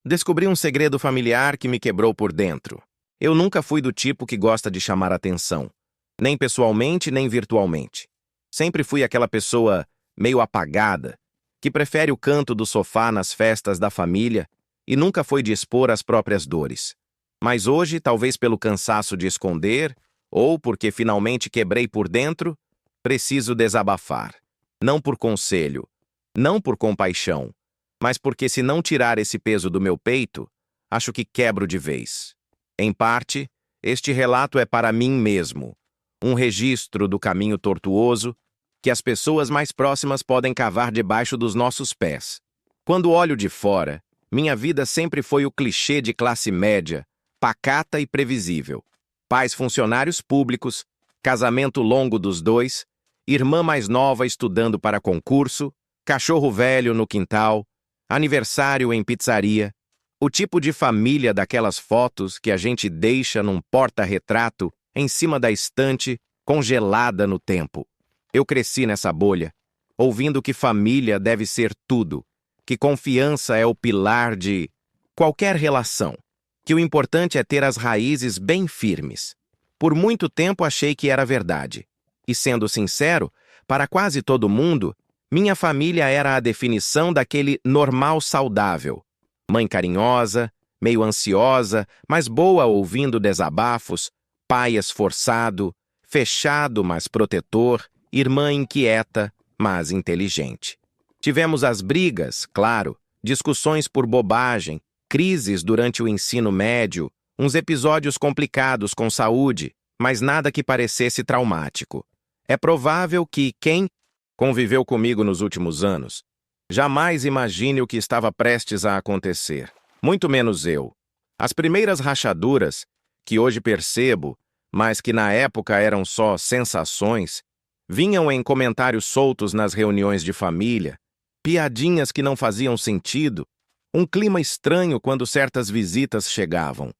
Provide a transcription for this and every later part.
Descobri um segredo familiar que me quebrou por dentro. Eu nunca fui do tipo que gosta de chamar atenção, nem pessoalmente, nem virtualmente. Sempre fui aquela pessoa meio apagada, que prefere o canto do sofá nas festas da família e nunca foi de expor as próprias dores. Mas hoje, talvez pelo cansaço de esconder, ou porque finalmente quebrei por dentro, preciso desabafar. Não por conselho, não por compaixão, mas porque se não tirar esse peso do meu peito, acho que quebro de vez. Em parte, este relato é para mim mesmo, um registro do caminho tortuoso que as pessoas mais próximas podem cavar debaixo dos nossos pés. Quando olho de fora, minha vida sempre foi o clichê de classe média, pacata e previsível. Pais funcionários públicos, casamento longo dos dois, irmã mais nova estudando para concurso, cachorro velho no quintal, aniversário em pizzaria, o tipo de família daquelas fotos que a gente deixa num porta-retrato em cima da estante, congelada no tempo. Eu cresci nessa bolha, ouvindo que família deve ser tudo, que confiança é o pilar de qualquer relação, que o importante é ter as raízes bem firmes. Por muito tempo achei que era verdade. E sendo sincero, para quase todo mundo, minha família era a definição daquele normal saudável. Mãe carinhosa, meio ansiosa, mas boa ouvindo desabafos, pai esforçado, fechado, mas protetor, irmã inquieta, mas inteligente. Tivemos as brigas, claro, discussões por bobagem, crises durante o ensino médio, uns episódios complicados com saúde, mas nada que parecesse traumático. É provável que quem conviveu comigo nos últimos anos jamais imagine o que estava prestes a acontecer, muito menos eu. As primeiras rachaduras, que hoje percebo, mas que na época eram só sensações, vinham em comentários soltos nas reuniões de família, piadinhas que não faziam sentido, um clima estranho quando certas visitas chegavam,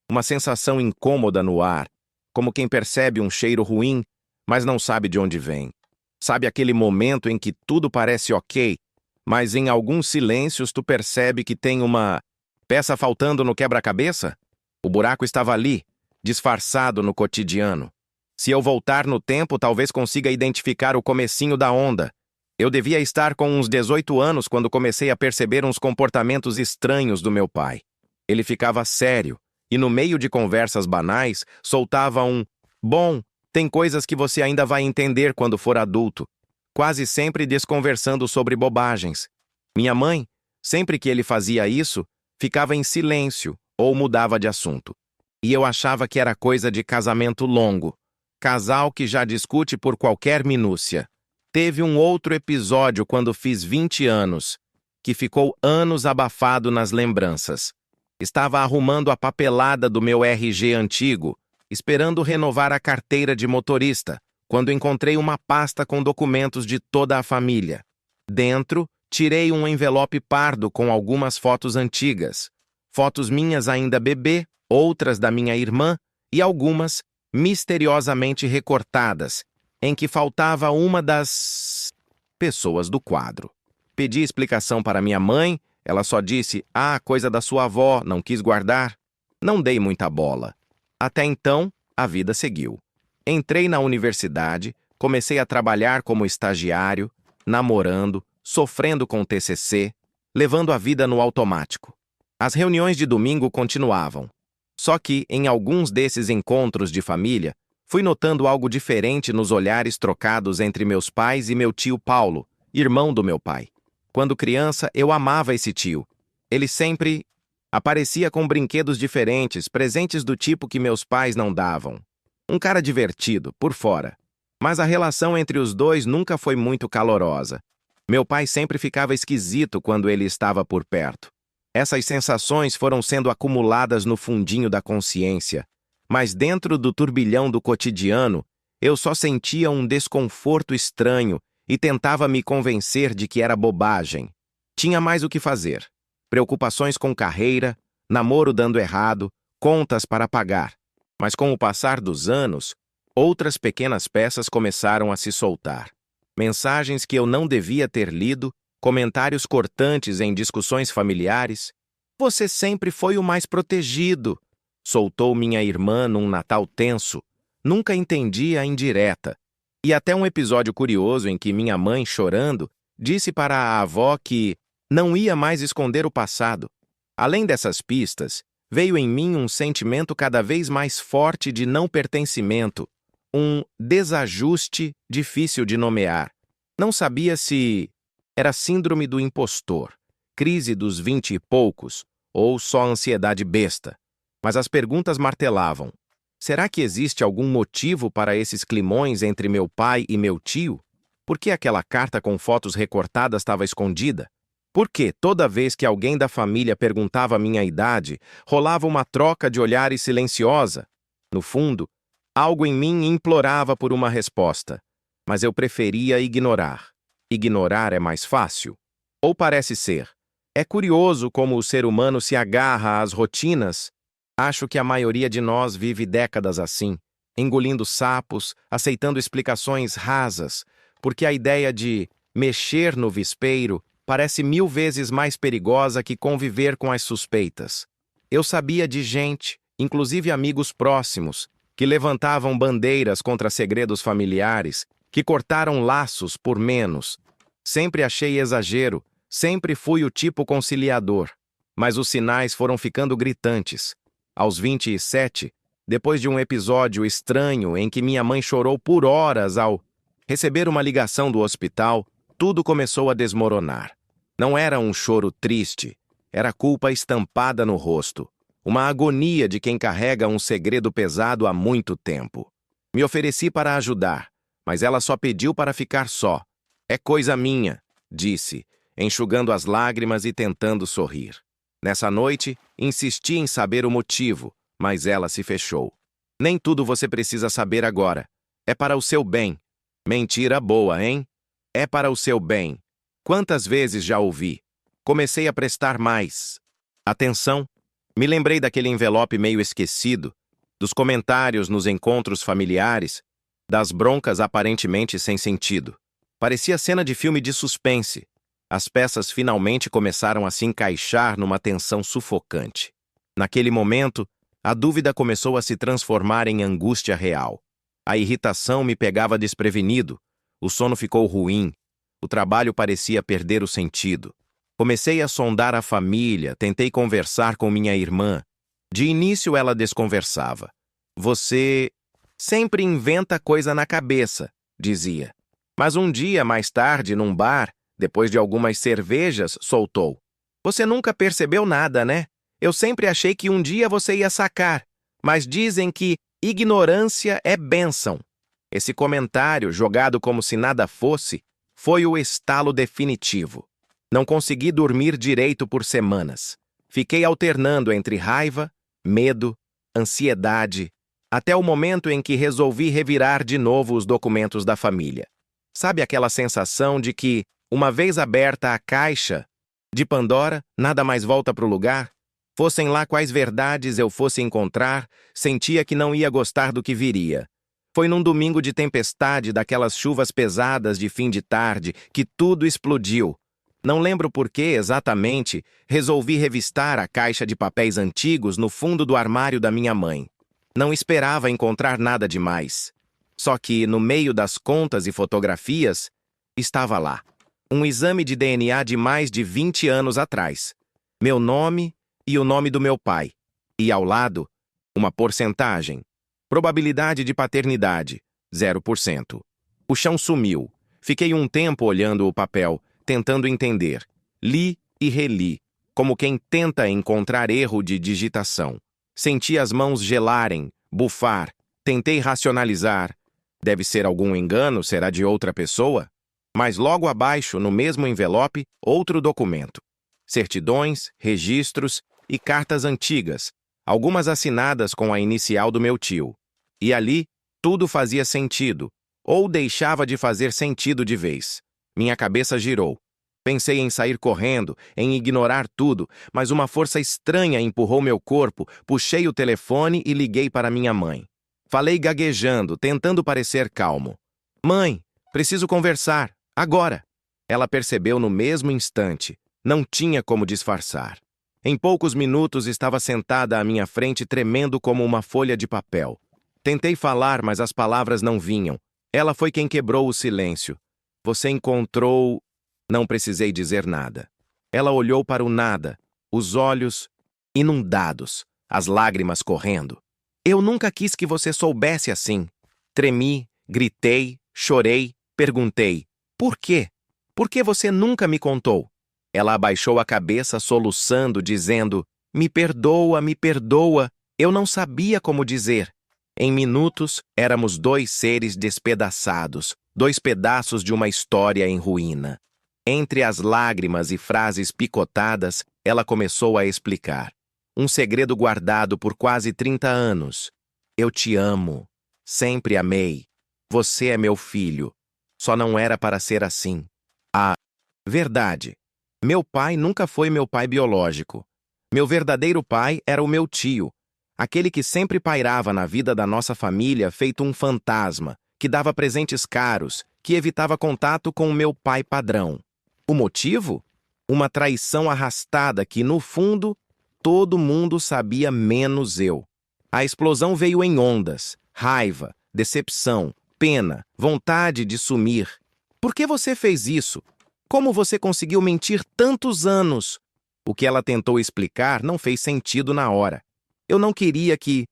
uma sensação incômoda no ar, como quem percebe um cheiro ruim, mas não sabe de onde vem. Sabe aquele momento em que tudo parece ok, mas em alguns silêncios tu percebe que tem uma peça faltando no quebra-cabeça? O buraco estava ali, disfarçado no cotidiano. Se eu voltar no tempo, talvez consiga identificar o comecinho da onda. Eu devia estar com uns 18 anos quando comecei a perceber uns comportamentos estranhos do meu pai. Ele ficava sério e, no meio de conversas banais, soltava um "Bom, tem coisas que você ainda vai entender quando for adulto", quase sempre desconversando sobre bobagens. Minha mãe, sempre que ele fazia isso, ficava em silêncio ou mudava de assunto. E eu achava que era coisa de casamento longo. Casal que já discute por qualquer minúcia. Teve um outro episódio quando fiz 20 anos, que ficou anos abafado nas lembranças. Estava arrumando a papelada do meu RG antigo, esperando renovar a carteira de motorista, quando encontrei uma pasta com documentos de toda a família. Dentro, tirei um envelope pardo com algumas fotos antigas. Fotos minhas ainda bebê, outras da minha irmã e algumas misteriosamente recortadas, em que faltava uma das pessoas do quadro. Pedi explicação para minha mãe, ela só disse, coisa da sua avó, não quis guardar. Não dei muita bola. Até então, a vida seguiu. Entrei na universidade, comecei a trabalhar como estagiário, namorando, sofrendo com TCC, levando a vida no automático. As reuniões de domingo continuavam. Só que, em alguns desses encontros de família, fui notando algo diferente nos olhares trocados entre meus pais e meu tio Paulo, irmão do meu pai. Quando criança, eu amava esse tio. Ele sempre aparecia com brinquedos diferentes, presentes do tipo que meus pais não davam. Um cara divertido, por fora. Mas a relação entre os dois nunca foi muito calorosa. Meu pai sempre ficava esquisito quando ele estava por perto. Essas sensações foram sendo acumuladas no fundinho da consciência, mas dentro do turbilhão do cotidiano, eu só sentia um desconforto estranho e tentava me convencer de que era bobagem. Tinha mais o que fazer. Preocupações com carreira, namoro dando errado, contas para pagar. Mas com o passar dos anos, outras pequenas peças começaram a se soltar. Mensagens que eu não devia ter lido, comentários cortantes em discussões familiares, Você sempre foi o mais protegido, soltou minha irmã num Natal tenso. Nunca entendi a indireta. E até um episódio curioso em que minha mãe, chorando, disse para a avó que não ia mais esconder o passado. Além dessas pistas, veio em mim um sentimento cada vez mais forte de não pertencimento, um desajuste difícil de nomear. Não sabia se era síndrome do impostor, crise dos 20 e poucos, ou só ansiedade besta. Mas as perguntas martelavam. Será que existe algum motivo para esses climões entre meu pai e meu tio? Por que aquela carta com fotos recortadas estava escondida? Por que, toda vez que alguém da família perguntava a minha idade, rolava uma troca de olhares silenciosa? No fundo, algo em mim implorava por uma resposta, mas eu preferia ignorar. Ignorar é mais fácil. Ou parece ser. É curioso como o ser humano se agarra às rotinas. Acho que a maioria de nós vive décadas assim, engolindo sapos, aceitando explicações rasas, porque a ideia de mexer no vespeiro parece 1000 vezes mais perigosa que conviver com as suspeitas. Eu sabia de gente, inclusive amigos próximos, que levantavam bandeiras contra segredos familiares, que cortaram laços por menos. Sempre achei exagero, sempre fui o tipo conciliador, mas os sinais foram ficando gritantes. Aos 27, depois de um episódio estranho em que minha mãe chorou por horas ao receber uma ligação do hospital, tudo começou a desmoronar. Não era um choro triste, era culpa estampada no rosto, uma agonia de quem carrega um segredo pesado há muito tempo. Me ofereci para ajudar, mas ela só pediu para ficar só. É coisa minha, disse, enxugando as lágrimas e tentando sorrir. Nessa noite, insisti em saber o motivo, mas ela se fechou. Nem tudo você precisa saber agora. É para o seu bem. Mentira boa, hein? É para o seu bem. Quantas vezes já ouvi? Comecei a prestar mais atenção. Me lembrei daquele envelope meio esquecido, dos comentários nos encontros familiares, das broncas aparentemente sem sentido. Parecia cena de filme de suspense. As peças finalmente começaram a se encaixar numa tensão sufocante. Naquele momento, a dúvida começou a se transformar em angústia real. A irritação me pegava desprevenido, o sono ficou ruim, o trabalho parecia perder o sentido. Comecei a sondar a família, tentei conversar com minha irmã. De início ela desconversava. Você sempre inventa coisa na cabeça, dizia. Mas um dia, mais tarde, num bar, depois de algumas cervejas, soltou. Você nunca percebeu nada, né? Eu sempre achei que um dia você ia sacar, mas dizem que ignorância é bênção. Esse comentário, jogado como se nada fosse, foi o estalo definitivo. Não consegui dormir direito por semanas. Fiquei alternando entre raiva, medo, ansiedade, até o momento em que resolvi revirar de novo os documentos da família. Sabe aquela sensação de que, uma vez aberta a caixa de Pandora, nada mais volta para o lugar? Fossem lá quais verdades eu fosse encontrar, sentia que não ia gostar do que viria. Foi num domingo de tempestade, daquelas chuvas pesadas de fim de tarde, que tudo explodiu. Não lembro por que, exatamente, resolvi revistar a caixa de papéis antigos no fundo do armário da minha mãe. Não esperava encontrar nada demais. Só que, no meio das contas e fotografias, estava lá. Um exame de DNA de mais de 20 anos atrás. Meu nome e o nome do meu pai. E ao lado, uma porcentagem. Probabilidade de paternidade, 0%. O chão sumiu. Fiquei um tempo olhando o papel, tentando entender. Li e reli, como quem tenta encontrar erro de digitação. Senti as mãos gelarem, bufar. Tentei racionalizar. Deve ser algum engano, será de outra pessoa? Mas logo abaixo, no mesmo envelope, outro documento. Certidões, registros e cartas antigas, algumas assinadas com a inicial do meu tio. E ali, tudo fazia sentido, ou deixava de fazer sentido de vez. Minha cabeça girou. Pensei em sair correndo, em ignorar tudo, mas uma força estranha empurrou meu corpo, puxei o telefone e liguei para minha mãe. Falei gaguejando, tentando parecer calmo. Mãe, preciso conversar. Agora! Ela percebeu no mesmo instante. Não tinha como disfarçar. Em poucos minutos estava sentada à minha frente tremendo como uma folha de papel. Tentei falar, mas as palavras não vinham. Ela foi quem quebrou o silêncio. Você encontrou... Não precisei dizer nada. Ela olhou para o nada, os olhos inundados, as lágrimas correndo. Eu nunca quis que você soubesse assim. Tremi, gritei, chorei, perguntei. Por quê? Por que você nunca me contou? Ela abaixou a cabeça soluçando, dizendo, me perdoa, eu não sabia como dizer. Em minutos, éramos dois seres despedaçados, dois pedaços de uma história em ruína. Entre as lágrimas e frases picotadas, ela começou a explicar. Um segredo guardado por quase 30 anos. Eu te amo. Sempre amei. Você é meu filho. Só não era para ser assim. Ah, verdade. Meu pai nunca foi meu pai biológico. Meu verdadeiro pai era o meu tio, aquele que sempre pairava na vida da nossa família feito um fantasma, que dava presentes caros, que evitava contato com o meu pai padrão. O motivo? Uma traição arrastada que, no fundo, todo mundo sabia menos eu. A explosão veio em ondas, raiva, decepção, pena, vontade de sumir. Por que você fez isso? Como você conseguiu mentir tantos anos? O que ela tentou explicar não fez sentido na hora. Eu não queria que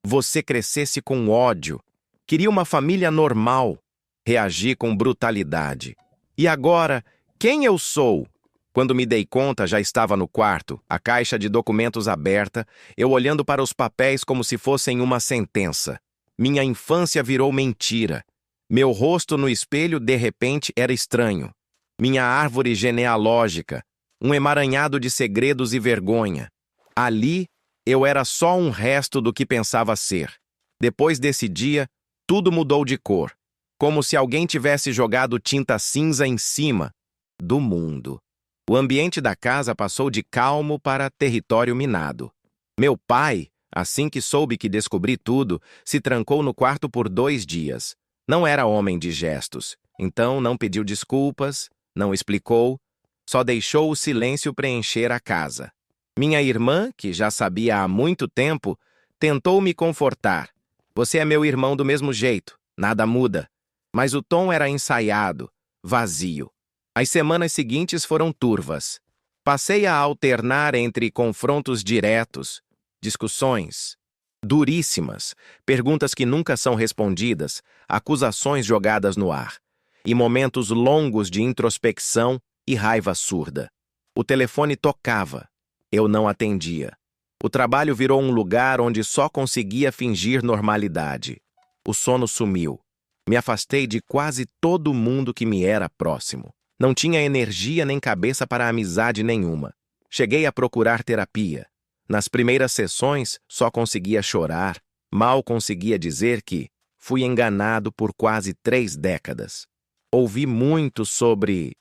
você crescesse com ódio. Queria uma família normal. Reagi com brutalidade. E agora, quem eu sou? Quando me dei conta, já estava no quarto, a caixa de documentos aberta, eu olhando para os papéis como se fossem uma sentença. Minha infância virou mentira. Meu rosto no espelho, de repente, era estranho. Minha árvore genealógica, um emaranhado de segredos e vergonha. Ali, eu era só um resto do que pensava ser. Depois desse dia, tudo mudou de cor, como se alguém tivesse jogado tinta cinza em cima do mundo. O ambiente da casa passou de calmo para território minado. Meu pai, assim que soube que descobri tudo, se trancou no quarto por 2 dias. Não era homem de gestos, então não pediu desculpas, não explicou, só deixou o silêncio preencher a casa. Minha irmã, que já sabia há muito tempo, tentou me confortar. Você é meu irmão do mesmo jeito, nada muda. Mas o tom era ensaiado, vazio. As semanas seguintes foram turvas. Passei a alternar entre confrontos diretos, discussões duríssimas, perguntas que nunca são respondidas, acusações jogadas no ar, e momentos longos de introspecção e raiva surda. O telefone tocava. Eu não atendia. O trabalho virou um lugar onde só conseguia fingir normalidade. O sono sumiu. Me afastei de quase todo mundo que me era próximo. Não tinha energia nem cabeça para amizade nenhuma. Cheguei a procurar terapia. Nas primeiras sessões, só conseguia chorar. Mal conseguia dizer que fui enganado por quase 3 décadas. Ouvi muito sobre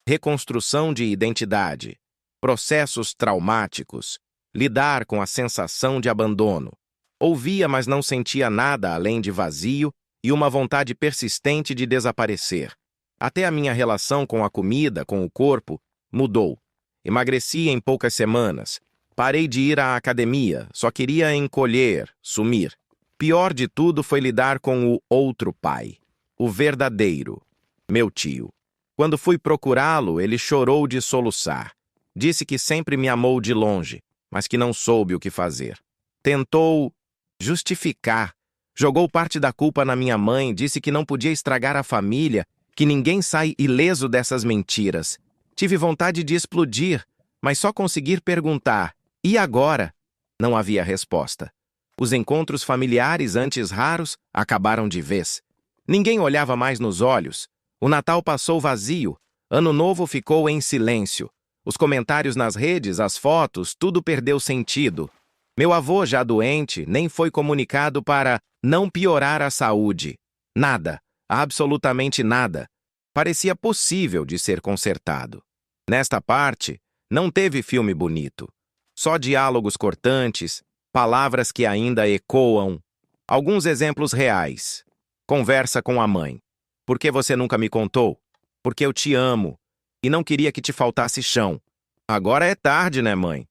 reconstrução de identidade, processos traumáticos, lidar com a sensação de abandono. Ouvia, mas não sentia nada além de vazio e uma vontade persistente de desaparecer. Até a minha relação com a comida, com o corpo, mudou. Emagreci em poucas semanas. Parei de ir à academia, só queria encolher, sumir. Pior de tudo foi lidar com o outro pai, o verdadeiro, meu tio. Quando fui procurá-lo, ele chorou de soluçar. Disse que sempre me amou de longe, mas que não soube o que fazer. Tentou justificar. Jogou parte da culpa na minha mãe, disse que não podia estragar a família, que ninguém sai ileso dessas mentiras. Tive vontade de explodir, mas só conseguir perguntar, e agora? Não havia resposta. Os encontros familiares, antes raros, acabaram de vez. Ninguém olhava mais nos olhos. O Natal passou vazio. Ano Novo ficou em silêncio. Os comentários nas redes, as fotos, tudo perdeu sentido. Meu avô, já doente, nem foi comunicado para não piorar a saúde. Nada, absolutamente nada. Parecia possível de ser consertado. Nesta parte, não teve filme bonito. Só diálogos cortantes, palavras que ainda ecoam. Alguns exemplos reais. Conversa com a mãe. Por que você nunca me contou? Porque eu te amo e não queria que te faltasse chão. Agora é tarde, né, mãe?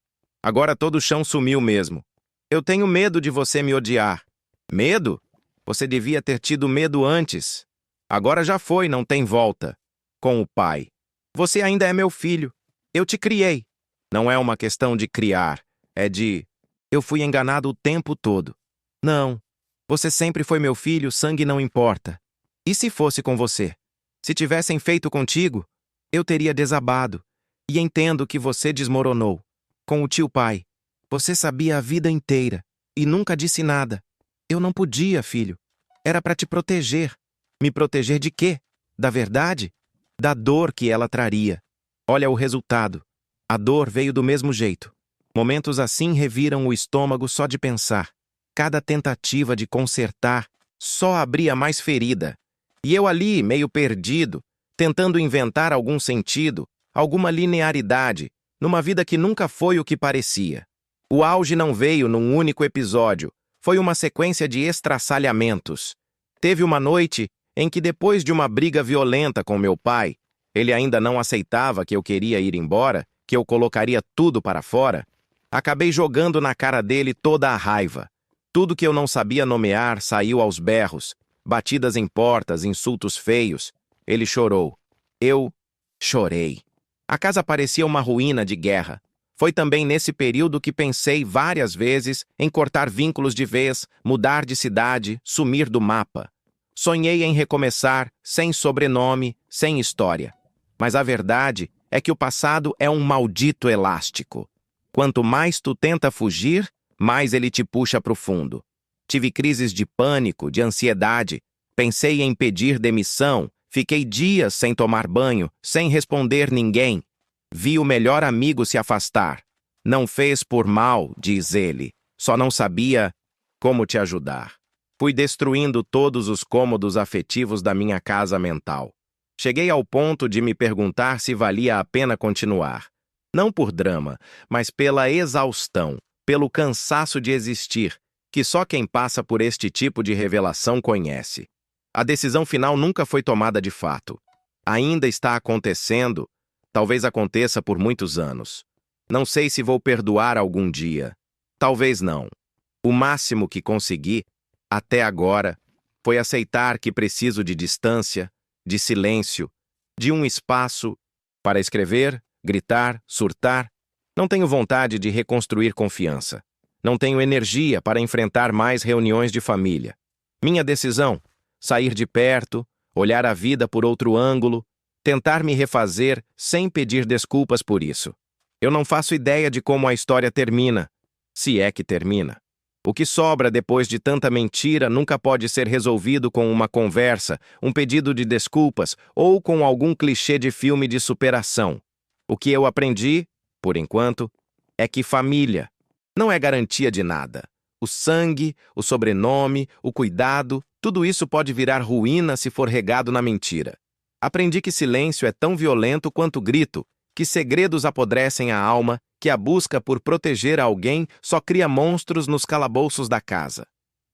Agora todo o chão sumiu mesmo. Eu tenho medo de você me odiar. Medo? Você devia ter tido medo antes. Agora já foi, não tem volta. Com o pai. Você ainda é meu filho. Eu te criei. Não é uma questão de criar, é de... Eu fui enganado o tempo todo. Não. Você sempre foi meu filho, sangue não importa. E se fosse com você? Se tivessem feito contigo, eu teria desabado. E entendo que você desmoronou. Com o tio pai. Você sabia a vida inteira e nunca disse nada. Eu não podia, filho. Era para te proteger. Me proteger de quê? Da verdade? Da dor que ela traria. Olha o resultado. A dor veio do mesmo jeito. Momentos assim reviram o estômago só de pensar. Cada tentativa de consertar só abria mais ferida. E eu ali, meio perdido, tentando inventar algum sentido, alguma linearidade, numa vida que nunca foi o que parecia. O auge não veio num único episódio, foi uma sequência de estraçalhamentos. Teve uma noite em que, depois de uma briga violenta com meu pai, ele ainda não aceitava que eu queria ir embora, que eu colocaria tudo para fora, acabei jogando na cara dele toda a raiva. Tudo que eu não sabia nomear saiu aos berros, batidas em portas, insultos feios. Ele chorou. Eu chorei. A casa parecia uma ruína de guerra. Foi também nesse período que pensei várias vezes em cortar vínculos de vez, mudar de cidade, sumir do mapa. Sonhei em recomeçar, sem sobrenome, sem história. Mas a verdade é que o passado é um maldito elástico. Quanto mais tu tenta fugir, mais ele te puxa para o fundo. Tive crises de pânico, de ansiedade. Pensei em pedir demissão. Fiquei dias sem tomar banho, sem responder ninguém. Vi o melhor amigo se afastar. Não fez por mal, diz ele. Só não sabia como te ajudar. Fui destruindo todos os cômodos afetivos da minha casa mental. Cheguei ao ponto de me perguntar se valia a pena continuar. Não por drama, mas pela exaustão, pelo cansaço de existir, que só quem passa por este tipo de revelação conhece. A decisão final nunca foi tomada de fato. Ainda está acontecendo, talvez aconteça por muitos anos. Não sei se vou perdoar algum dia. Talvez não. O máximo que consegui, até agora, foi aceitar que preciso de distância, de silêncio, de um espaço para escrever, gritar, surtar. Não tenho vontade de reconstruir confiança. Não tenho energia para enfrentar mais reuniões de família. Minha decisão: sair de perto, olhar a vida por outro ângulo, tentar me refazer sem pedir desculpas por isso. Eu não faço ideia de como a história termina, se é que termina. O que sobra depois de tanta mentira nunca pode ser resolvido com uma conversa, um pedido de desculpas ou com algum clichê de filme de superação. O que eu aprendi, por enquanto, é que família não é garantia de nada. O sangue, o sobrenome, o cuidado, tudo isso pode virar ruína se for regado na mentira. Aprendi que silêncio é tão violento quanto grito, que segredos apodrecem a alma, que a busca por proteger alguém só cria monstros nos calabouços da casa.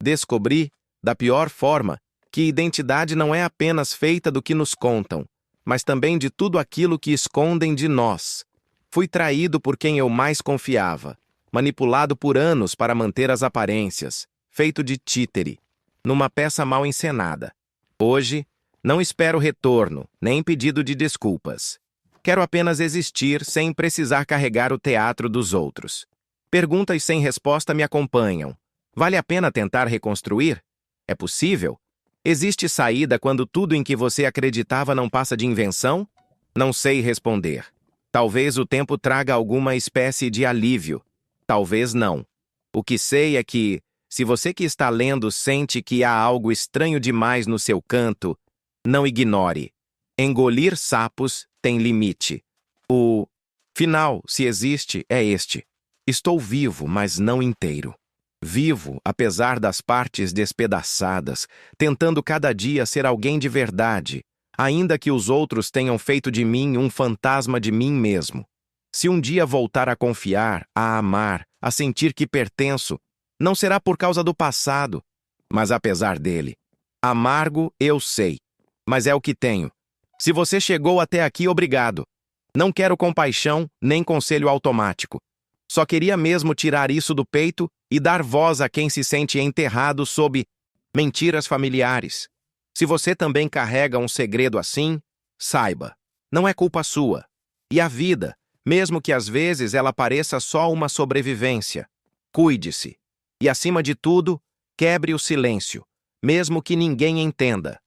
Descobri, da pior forma, que identidade não é apenas feita do que nos contam, mas também de tudo aquilo que escondem de nós. Fui traído por quem eu mais confiava, manipulado por anos para manter as aparências, feito de títere, numa peça mal encenada. Hoje, não espero retorno, nem pedido de desculpas. Quero apenas existir sem precisar carregar o teatro dos outros. Perguntas sem resposta me acompanham. Vale a pena tentar reconstruir? É possível? Existe saída quando tudo em que você acreditava não passa de invenção? Não sei responder. Talvez o tempo traga alguma espécie de alívio. Talvez não. O que sei é que, se você que está lendo sente que há algo estranho demais no seu canto, não ignore. Engolir sapos tem limite. O final, se existe, é este. Estou vivo, mas não inteiro. Vivo, apesar das partes despedaçadas, tentando cada dia ser alguém de verdade, ainda que os outros tenham feito de mim um fantasma de mim mesmo. Se um dia voltar a confiar, a amar, a sentir que pertenço, não será por causa do passado, mas apesar dele. Amargo, eu sei, mas é o que tenho. Se você chegou até aqui, obrigado. Não quero compaixão nem conselho automático. Só queria mesmo tirar isso do peito e dar voz a quem se sente enterrado sob mentiras familiares. Se você também carrega um segredo assim, saiba, não é culpa sua. E a vida, mesmo que às vezes ela pareça só uma sobrevivência, cuide-se. E acima de tudo, quebre o silêncio, mesmo que ninguém entenda.